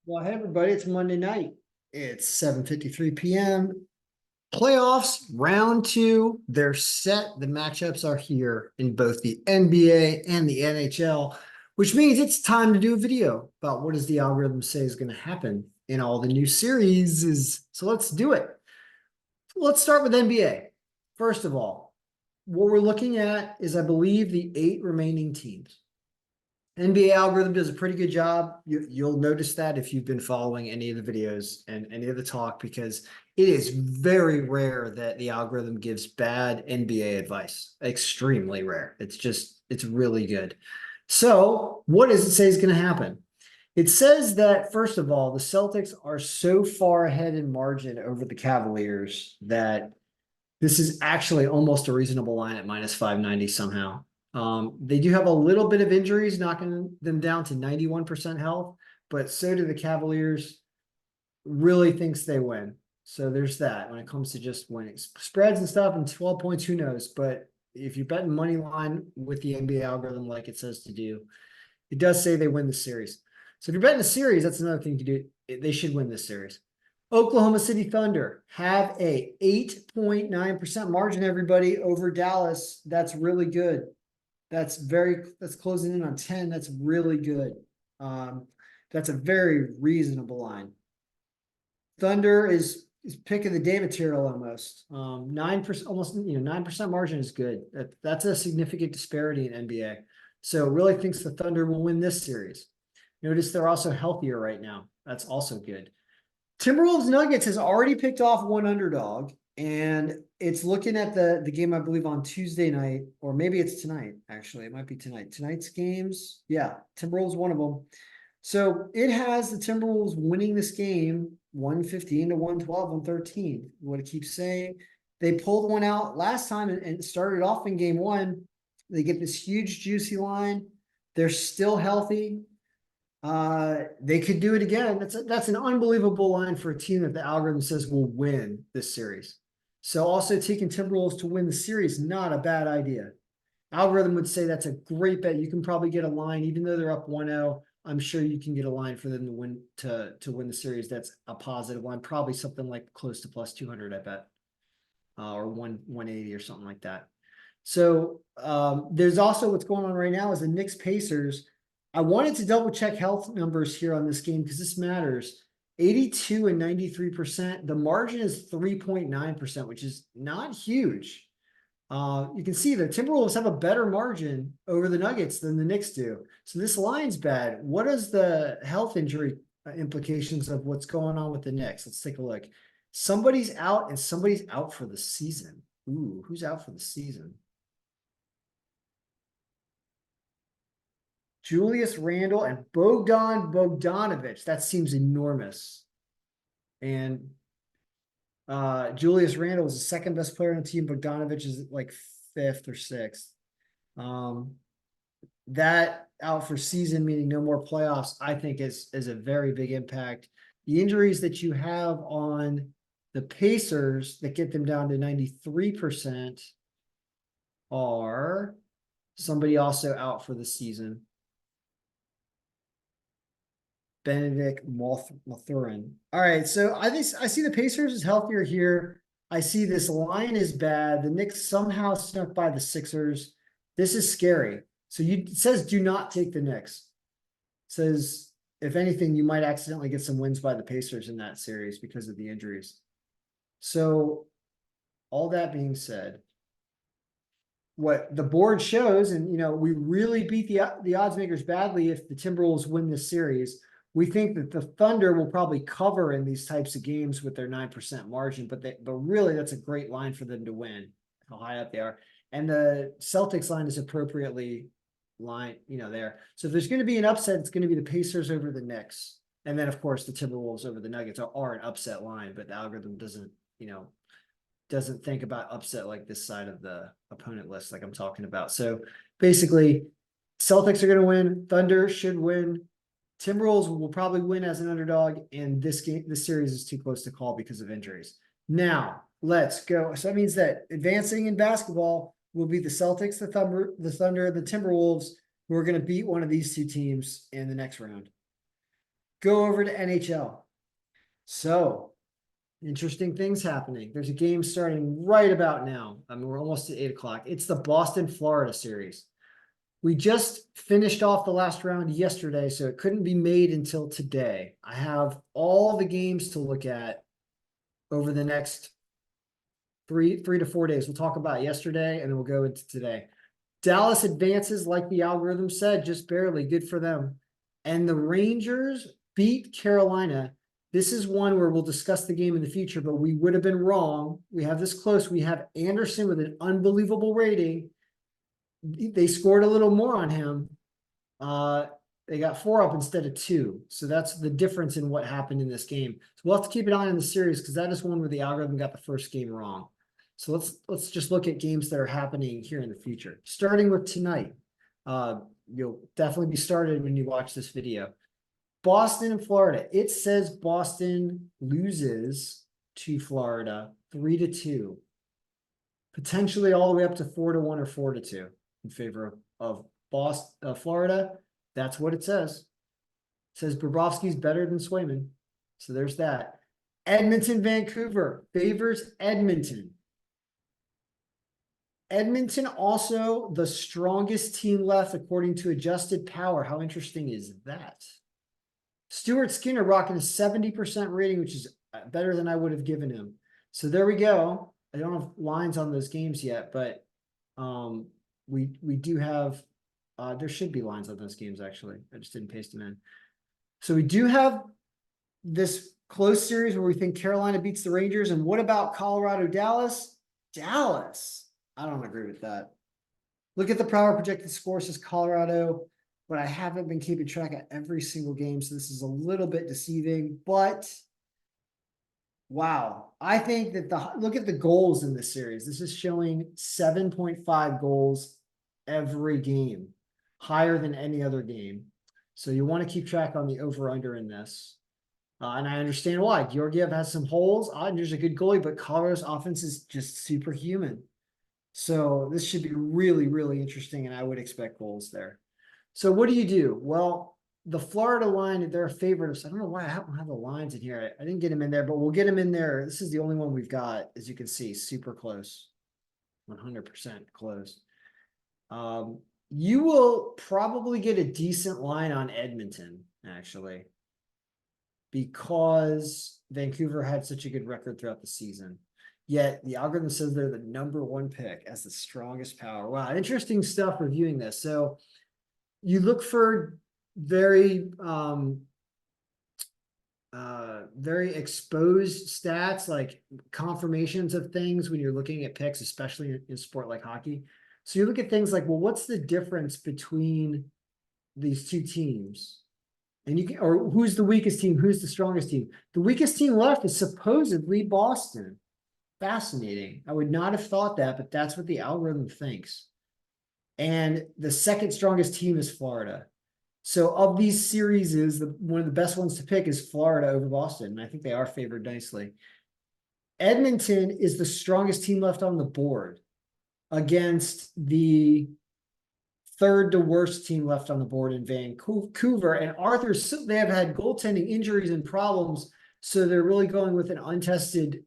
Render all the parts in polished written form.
Well, hey everybody, it's Monday night. It's 7:53 p.m. Playoffs round two. They're set. The matchups are here in both the NBA and the NHL, which means it's time to do a video about what does the algorithm say is going to happen in all the new series. So let's do it. Let's start with NBA. First of all, what we're looking at is, I believe, the 8 remaining teams. NBA algorithm does a pretty good job. You'll notice that if you've been following any of the videos and any of the talk, because it is very rare that the algorithm gives bad NBA advice. Extremely rare. It's really good. So what does it say is going to happen? It says that, first of all, the Celtics are so far ahead in margin over the Cavaliers that this is actually almost a reasonable line at minus 590 somehow. They do have a little bit of injuries, knocking them down to 91% health, but so do the Cavaliers. Really thinks they win. So there's that when it comes to just winning. Spreads and stuff and 12 points, who knows? But if you're betting money line with the NBA algorithm like it says to do, it does say they win the series. So if you're betting the series, that's another thing to do. They should win this series. Oklahoma City Thunder have a 8.9% margin, everybody, over Dallas. That's really good. That's closing in on 10. That's really good. That's a very reasonable line. Thunder is pick of the day material almost. 9%, almost 9% margin is good. That's a significant disparity in NBA. So really thinks the Thunder will win this series. Notice they're also healthier right now. That's also good. Timberwolves Nuggets has already picked off one underdog, and it's looking at the game, I believe, on Tuesday night, or maybe it's tonight. Actually, it might be tonight. Tonight's games, yeah, Timberwolves one of them. So it has the Timberwolves winning this game 115 to 112 on 13. What it keeps saying, they pulled one out last time and started off in game one. They get this huge juicy line. They're still healthy. They could do it again. That's an unbelievable line for a team that the algorithm says will win this series. So also taking Timberwolves to win the series, not a bad idea. Algorithm would say that's a great bet. You can probably get a line, even though they're up 1-0. I'm sure you can get a line for them to win the series. That's a positive line, probably something like close to plus 200, I bet, or 180 or something like that. So there's also what's going on right now is the Knicks Pacers. I wanted to double check health numbers here on this game because this matters. 82 and 93%. The margin is 3.9%, which is not huge. You can see the Timberwolves have a better margin over the Nuggets than the Knicks do. So this line's bad. What is the health injury implications of what's going on with the Knicks? Let's take a look. Somebody's out and somebody's out for the season. Ooh, who's out for the season? Julius Randle and Bogdan Bogdanovic. That seems enormous. And Julius Randle was the second best player on the team. Bogdanovic is like fifth or sixth. That out for season, meaning no more playoffs, I think is a very big impact. The injuries that you have on the Pacers that get them down to 93% are somebody also out for the season. Benedict Mathurin. All right, so I see the Pacers is healthier here. I see this line is bad. The Knicks somehow snuck by the Sixers. This is scary. So it says do not take the Knicks. It says if anything, you might accidentally get some wins by the Pacers in that series because of the injuries. So all that being said, what the board shows, and we really beat the odds makers badly if the Timberwolves win this series. We think that the Thunder will probably cover in these types of games with their 9% margin, but really that's a great line for them to win, how high up they are. And the Celtics line is appropriately there. So if there's going to be an upset, it's going to be the Pacers over the Knicks. And then of course the Timberwolves over the Nuggets are an upset line, but the algorithm doesn't think about upset like this side of the opponent list like I'm talking about. So basically Celtics are going to win. Thunder should win. Timberwolves will probably win as an underdog, and this series is too close to call because of injuries. Now, let's go. So that means that advancing in basketball will be the Celtics, the Thunder, the Timberwolves, who are going to beat one of these two teams in the next round. go over to NHL. So interesting things happening. There's a game starting right about now. I mean, we're almost at 8 o'clock. It's the Boston, Florida series. We just finished off the last round yesterday, so it couldn't be made until today. I have all the games to look at over the next three to 4 days. We'll talk about yesterday and then we'll go into today. Dallas advances like the algorithm said, just barely. Good for them. And the Rangers beat Carolina. This is one where we'll discuss the game in the future, but we would have been wrong. We have this close. We have Anderson with an unbelievable rating. They scored a little more on him. They got 4 up instead of 2. So that's the difference in what happened in this game. So we'll have to keep an eye on the series because that is one where the algorithm got the first game wrong. So let's just look at games that are happening here in the future. Starting with tonight. You'll definitely be started when you watch this video. Boston and Florida. It says Boston loses to Florida 3-2. Potentially all the way up to 4-1 or 4-2 in favor of Boston, Florida. That's what it says. It says Bobrovsky's better than Swayman. So there's that. Edmonton, Vancouver favors Edmonton. Edmonton also the strongest team left according to adjusted power. How interesting is that? Stuart Skinner rocking a 70% rating, which is better than I would have given him. So there we go. I don't have lines on those games yet, but we do have there should be lines on those games actually. I just didn't paste them in. So we do have this close series where we think Carolina beats the Rangers. And what about Colorado, Dallas? Dallas. I don't agree with that. Look at the power projected score says Colorado, but I haven't been keeping track of every single game, so this is a little bit deceiving, but wow. I think that look at the goals in this series. This is showing 7.5 goals every game, higher than any other game. So you want to keep track on the over-under in this. And I understand why. Georgiev has some holes. Ottinger's a good goalie, but Colorado's offense is just superhuman. So this should be really, really interesting, and I would expect goals there. So what do? Well, the Florida line, they're a favorite. So I don't know why I don't have the lines in here. I didn't get them in there, but we'll get them in there. This is the only one we've got, as you can see, super close, 100% close. You will probably get a decent line on Edmonton, actually, because Vancouver had such a good record throughout the season. Yet the algorithm says they're the #1 pick as the strongest power. Wow, interesting stuff reviewing this. So you look for very very exposed stats, like confirmations of things when you're looking at picks, especially in sport like hockey. So you look at things like, well, what's the difference between these two teams? And you can, or who's the weakest team? Who's the strongest team? The weakest team left is supposedly Boston. Fascinating. I would not have thought that, but that's what the algorithm thinks. And the second strongest team is Florida. So of these series, one of the best ones to pick is Florida over Boston. And I think they are favored nicely. Edmonton is the strongest team left on the board against the third to worst team left on the board in Vancouver. And they have had goaltending injuries and problems. So they're really going with an untested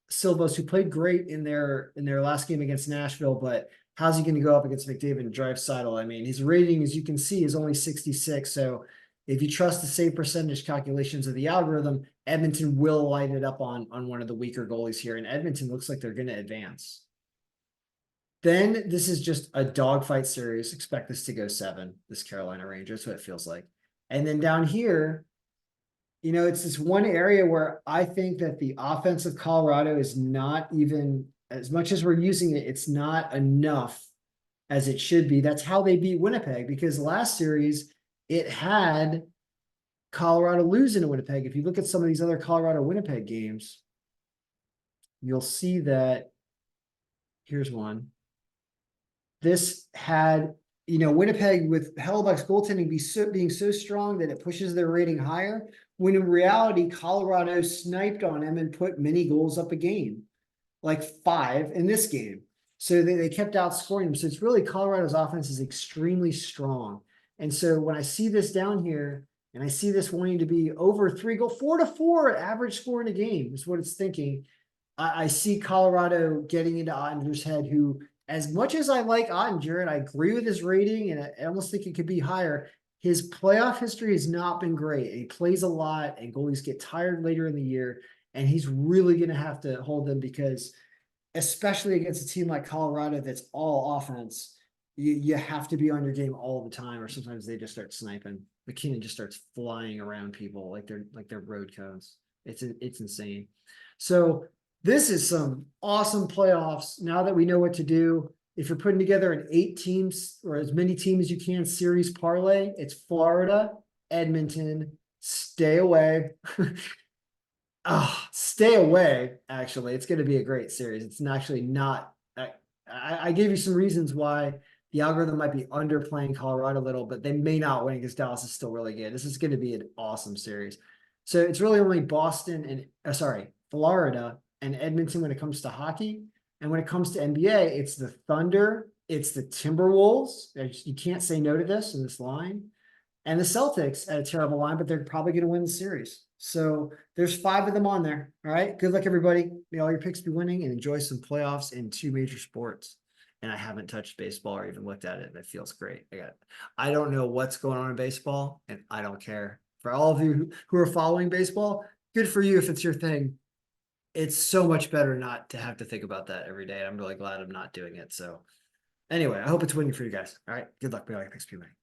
Silvos, who played great in their last game against Nashville, but how's he going to go up against McDavid and Draisaitl? I mean, his rating, as you can see, is only 66. So if you trust the save percentage calculations of the algorithm, Edmonton will light it up on one of the weaker goalies here. And Edmonton looks like they're going to advance. Then this is just a dogfight series. Expect this to go 7, this Carolina Rangers. That's what it feels like. And then down here, it's this one area where I think that the offense of Colorado is not even, as much as we're using it, it's not enough as it should be. That's how they beat Winnipeg, because last series it had Colorado losing to Winnipeg. If you look at some of these other Colorado-Winnipeg games, you'll see that here's one. This had, Winnipeg with Hellebuyck's goaltending being so strong that it pushes their rating higher, when in reality, Colorado sniped on him and put many goals up a game, like 5 in this game. So they kept outscoring him. So it's really Colorado's offense is extremely strong. And so when I see this down here, And I see this wanting to be over 4-4 average score in a game is what it's thinking. I see Colorado getting into Ottinger's head, who, as much as I like Ottinger and I agree with his rating, and I almost think it could be higher, his playoff history has not been great. He plays a lot, and goalies get tired later in the year, and he's really going to have to hold them because, especially against a team like Colorado that's all offense, you have to be on your game all the time, or sometimes they just start sniping. McKinnon just starts flying around people like they're road cones. It's insane. So this is some awesome playoffs. Now that we know what to do, if you're putting together an 8 teams or as many teams as you can series parlay, it's Florida, Edmonton, stay away. Stay away. Actually, it's going to be a great series. It's actually not. I gave you some reasons why the algorithm might be underplaying Colorado a little, but they may not win because Dallas is still really good. This is going to be an awesome series. So it's really only Boston and Florida and Edmonton when it comes to hockey. And when it comes to NBA, it's the Thunder, it's the Timberwolves. You can't say no to this in this line. And the Celtics at a terrible line, but they're probably going to win the series. So there's 5 of them on there. All right. Good luck, everybody. May all your picks be winning and enjoy some playoffs in 2 major sports. And I haven't touched baseball or even looked at it, and it feels great. I don't know what's going on in baseball, and I don't care. For all of you who are following baseball, good for you if it's your thing. It's so much better not to have to think about that every day. I'm really glad I'm not doing it. So anyway, I hope it's winning for you guys. All right. Good luck. May all your picks be winning.